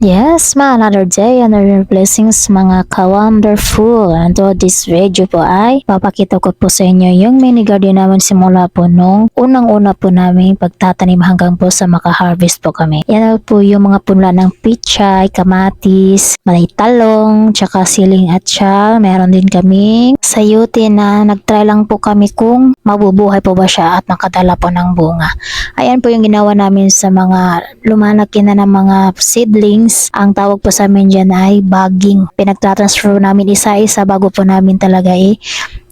Yes, another day, another blessings mga ka-wonderful. And to this video po ay papakita ko po sa inyo yung mini garden namin simula po nung unang-una po namin pagtatanim hanggang po sa maka-harvest po kami. Yan po yung mga punla ng pichay, kamatis, may talong, tsaka siling at siya. Meron din kaming sayuti na nagtry lang po kami kung mabubuhay po ba siya at nakadala po ng bunga. Ayan po yung ginawa namin sa mga lumalaki na ng mga seedlings. Ang tawag po sa amin dyan ay bagging. Pinagtatransfer namin isa-isa bago po namin talaga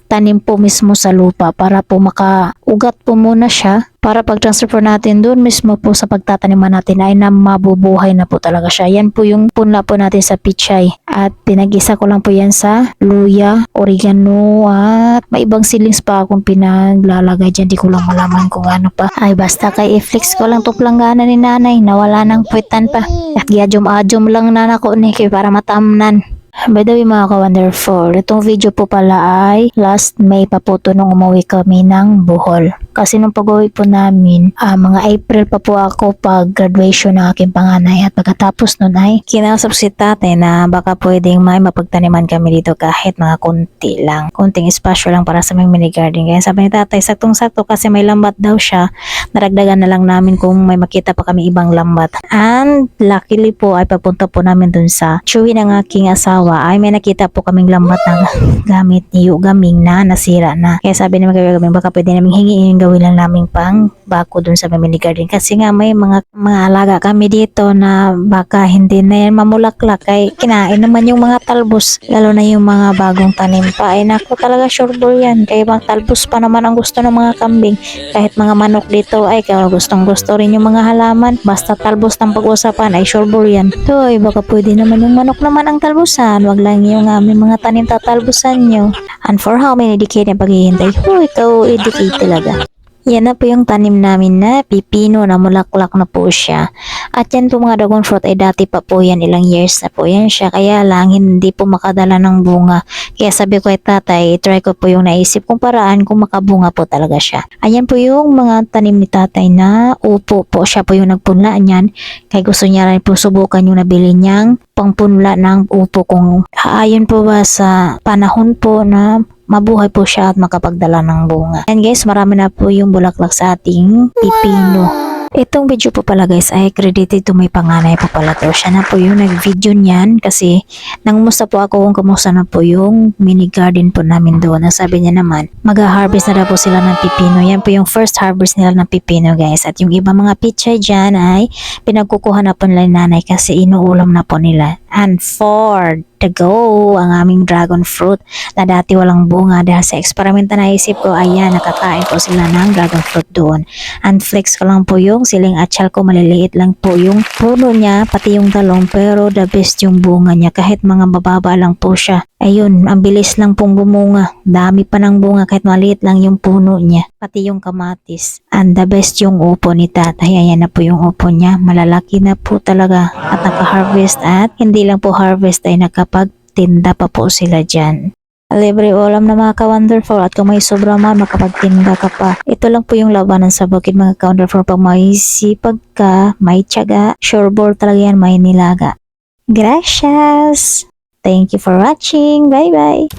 tanim po mismo sa lupa para po makaugat po muna siya para pag-transfer natin doon mismo po sa pagtataniman natin ay na mabubuhay na po talaga siya. Yan po yung punla po natin sa pichay at pinag-isa ko lang po yan sa luya, oregano at may ibang seedlings pa akong pinaglalagay dyan. Di ko lang malaman kung ano pa. Ay basta kay i-flex ko lang to planggana ni nanay nawala ng puwitan pa at giadyom-adyom lang na nako ni para matamnan. By the way mga ka-wonderful, itong video po pala ay last May pa po ito nung umuwi kami ng Bohol. Kasi nung pag-uwi po namin, mga April pa po ako pag graduation ng aking panganay at pagkatapos nun ay kinausap si tatay na baka pwedeng may mapagtaniman kami dito kahit mga konti lang. Konting espasyo lang para sa mga mini garden. Kaya sabi ni tatay, saktong-sakto kasi may lambat daw siya. Naragdagan na lang namin kung may makita pa kami ibang lambat. And luckily po ay papunta po namin dun sa chewy ng aking asawa ay may nakita po kaming lambat na gamit ni Yugaming na nasira na. Kaya sabi ni Yugaming baka pwede namin hingin gawin lang namin pang bako dun sa mini garden. Kasi nga may mga alaga kami dito na baka hindi na yan mamulaklak kay kinain naman yung mga talbos. Lalo na yung mga bagong tanim pa. Ay naku talaga sure ball yan. Kaya mga talbos pa naman ang gusto ng mga kambing. Kahit mga manok dito ay gustong gusto rin yung mga halaman. Basta talbos ng pag-usapan ay sure ball yan. So ay baka pwede naman yung manok naman ang talbusan. Wag lang yung aming mga tanim tatalbusan nyo. And for how many decade na paghihintay? Ikaw decade talaga. Yan na po yung tanim namin na pipino na mulaklak na po siya. At yan po mga dragon fruit ay dati pa po yan, ilang years na po yan siya. Kaya lang hindi po makadala ng bunga. Kaya sabi ko ay tatay, try ko po yung naisip kong paraan kung makabunga po talaga siya. Ayan po yung mga tanim ni tatay na upo po. Siya po yung nagpunla niyan. Kaya gusto niya rin po subukan yung nabili niyang pangpunla ng upo kung ayon po ba sa panahon po na mabuhay po siya at makapagdala ng bunga. And guys, marami na po yung bulaklak sa ating pipino. Itong video po pala guys ay credited to may panganay po pala to. Siya na po yung nag-video niyan kasi nangumusta po ako kung kamusta na po yung mini garden po namin doon. Sabi niya naman, mag-harvest na daw po sila ng pipino. Yan po yung first harvest nila ng pipino guys. At yung iba mga pichay dyan ay pinagkukuha na po nila ni nanay kasi inuulam na po nila. And for the go, ang aming dragon fruit na dati walang bunga dahil sa eksperimento na isip ko, ayan, nakakain po sila ng dragon fruit doon. And flex ko lang po yung siling atsyal ko, maliliit lang po yung puno niya, pati yung talong, pero the best yung bunga niya, kahit mga bababa lang po siya. Ayun, ang bilis lang pong bumunga. Dami pa ng bunga kahit maliit lang yung puno niya. Pati yung kamatis. And the best yung upo ni tatay. Ayan na po yung upo niya. Malalaki na po talaga. At naka-harvest at hindi lang po harvest ay nakapagtinda pa po sila dyan. Libre ulam na mga ka-wonderful at kung may sobra man makapagtinda ka pa. Ito lang po yung labanan sa bukid mga ka-wonderful. Pag may sipag ka, may tiyaga, sure ball talaga yan, may nilaga. Gracias! Thank you for watching. Bye bye.